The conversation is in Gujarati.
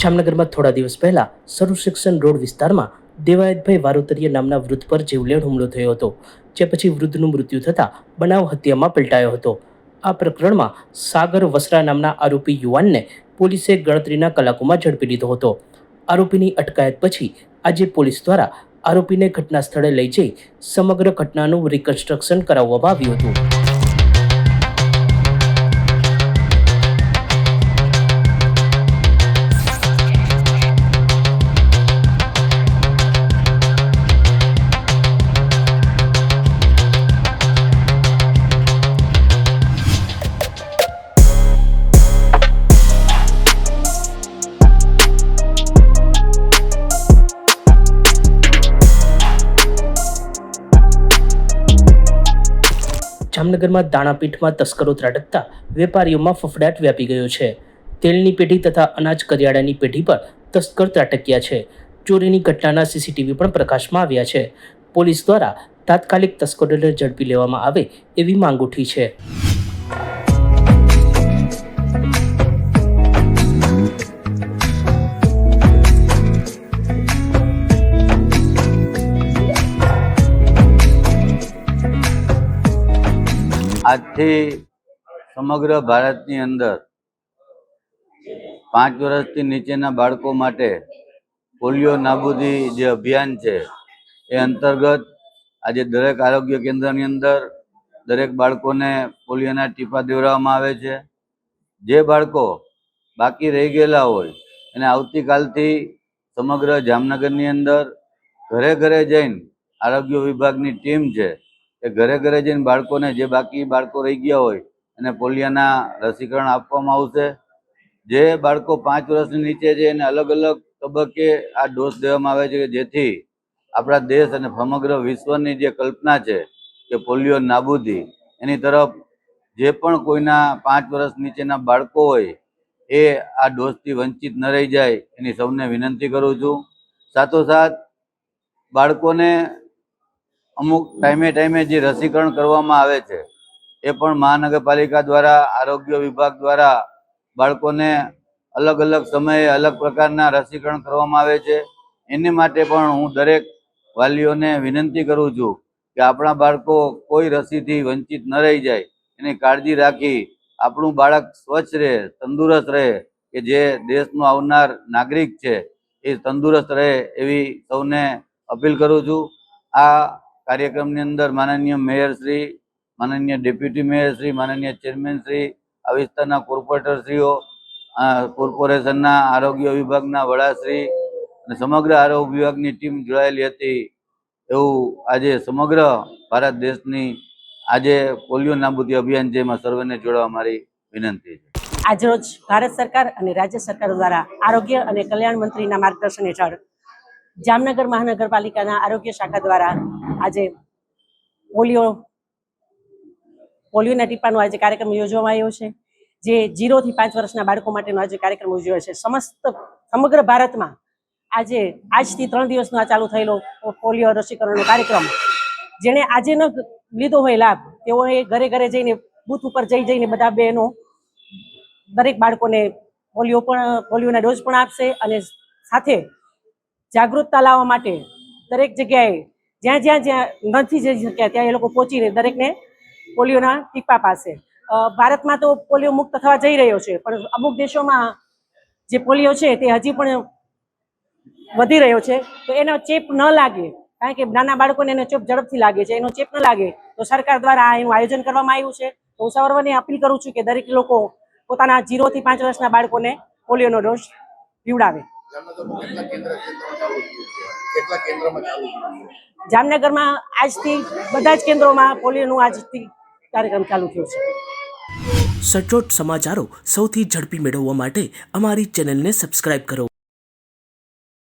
જામનગરમાં થોડા દિવસ પહેલા સર્વશિક્ષણ રોડ વિસ્તારમાં દેવાયતભાઈ વારોતરિયા નામના વૃદ્ધ પર જીવલેણ હુમલો થયો હતો, જે પછી વૃદ્ધનું મૃત્યુ થતાં બનાવ હત્યામાં પલટાયો હતો. આ પ્રકરણમાં સાગર વસરા નામના આરોપી યુવાનને પોલીસે ગણતરીના કલાકોમાં ઝડપી લીધો હતો. આરોપીની અટકાયત પછી આજે પોલીસ દ્વારા આરોપીને ઘટના સ્થળે લઈ જઈ સમગ્ર ઘટનાનું રિકન્સ્ટ્રક્શન કરાવવામાં આવ્યું હતું. જામનગરમાં દાણાપીઠમાં તસ્કરો ત્રાટકતા વેપારીઓમાં ફફડાટ વ્યાપી ગયો છે. તેલની પેઢી તથા અનાજ કરિયાણાની પેઢી પર તસ્કર ત્રાટક્યા છે. ચોરીની ઘટનાના સીસીટીવી પણ પ્રકાશમાં આવ્યા છે. પોલીસ દ્વારા તાત્કાલિક તસ્કરોને ઝડપી લેવામાં આવે એવી માંગ ઉઠી છે. આજથી સમગ્ર ભારતની અંદર 5 વર્ષથી નીચેના બાળકો માટે પોલિયો નાબૂદી જે અભિયાન છે એ અંતર્ગત આજે દરેક આરોગ્ય કેન્દ્રની અંદર દરેક બાળકોને પોલિયોના ટીપા દેવડાવવામાં આવે છે. જે બાળકો બાકી રહી ગયેલા હોય એને આવતીકાલથી સમગ્ર જામનગરની અંદર ઘરે ઘરે જઈને આરોગ્ય વિભાગની ટીમ છે એ ઘરે ઘરે જઈને બાળકોને, જે બાકી બાળકો રહી ગયા હોય એને પોલિયોના રસીકરણ આપવામાં આવશે. જે બાળકો 5 વર્ષની નીચે છે એને અલગ અલગ તબક્કે આ ડોઝ દેવામાં આવે છે કે જેથી આપણા દેશ અને સમગ્ર વિશ્વની જે કલ્પના છે કે પોલિયો નાબૂદી, એની તરફ જે પણ કોઈના 5 વર્ષ નીચેના બાળકો હોય એ આ ડોઝથી વંચિત ન રહી જાય એની સૌને વિનંતી કરું છું. સાથોસાથ બાળકોને અમુક ટાઈમે જે રસીકરણ કરવામાં આવે છે એ પણ મહાનગરપાલિકા દ્વારા, આરોગ્ય વિભાગ દ્વારા બાળકોને અલગ અલગ સમયે અલગ પ્રકારના રસીકરણ કરવામાં આવે છે. એની માટે પણ હું દરેક વાલીઓને વિનંતી કરું છું કે આપણા બાળકો કોઈ રસીથી વંચિત ન રહી જાય એની કાળજી રાખી આપણું બાળક સ્વચ્છ રહે, તંદુરસ્ત રહે, કે જે દેશનું આવનાર નાગરિક છે એ તંદુરસ્ત રહે એવી સૌને અપીલ કરું છું. આ કાર્યક્રમની અંદર માનનીય મેયરશ્રી, માનનીય ડેપ્યુટી મેયરશ્રી, માનનીય ચેરમેનશ્રી, આ વિસ્તારના કોર્પોરેટરશ્રીઓ, કોર્પોરેશનના આરોગ્ય વિભાગના વડાશ્રી અને સમગ્ર આરોગ્ય વિભાગની ટીમ જોડાયેલી હતી. એવું આજે સમગ્ર ભારત દેશની આજે પોલિયો નાબૂદી અભિયાન છે એમાં સર્વેને જોડાવા મારી વિનંતી છે. આજરોજ ભારત સરકાર અને રાજ્ય સરકાર દ્વારા આરોગ્ય અને કલ્યાણ મંત્રીના માર્ગદર્શન હેઠળ જામનગર મહાનગરપાલિકાના આરોગ્ય શાખા દ્વારા આજે પોલિયોના ટીપાનો આજે કાર્યક્રમ યોજવામાં આવ્યો છે, જે 0 થી 5 વર્ષના બાળકો માટેનો આજે કાર્યક્રમ યોજાયો છે. સમગ્ર ભારતમાં આજથી 3 દિવસનો આ ચાલુ થયેલો પોલિયો રસીકરણનો કાર્યક્રમ જેણે આજે ન લીધો હોય લાભ, તેઓએ ઘરે ઘરે જઈને બૂથ ઉપર જઈને બધા બહેનો દરેક બાળકોને પોલિયોના ડોઝ પણ આપશે અને સાથે જાગૃતતા લાવવા માટે દરેક જગ્યાએ જ્યાં નથી જઈ શક્યા ત્યાં એ લોકો પહોંચીને દરેકને પોલિયોના ટીપા પાશે. ભારતમાં તો પોલિયો મુક્ત થવા જઈ રહ્યો છે, પણ અમુક દેશોમાં જે પોલિયો છે તે હજી પણ વધી રહ્યો છે. તો એનો ચેપ ન લાગે, કારણ કે નાના બાળકોને એનો ચેપ ઝડપથી લાગે છે, એનો ચેપ ન લાગે તો સરકાર દ્વારા એનું આયોજન કરવામાં આવ્યું છે. તો હું સર્વને અપીલ કરું છું કે દરેક લોકો પોતાના 0 થી 5 વર્ષના બાળકોને પોલિયોનો ડોઝ પીવડાવે. જામનગરમાં આજથી બધા જ કેન્દ્રોમાં પોલિયોનું આજથી કાર્યક્રમ ચાલુ થયો છે. સચોટ સમાચારો સૌથી ઝડપી મેળવવા માટે અમારી ચેનલને સબસ્ક્રાઇબ કરો.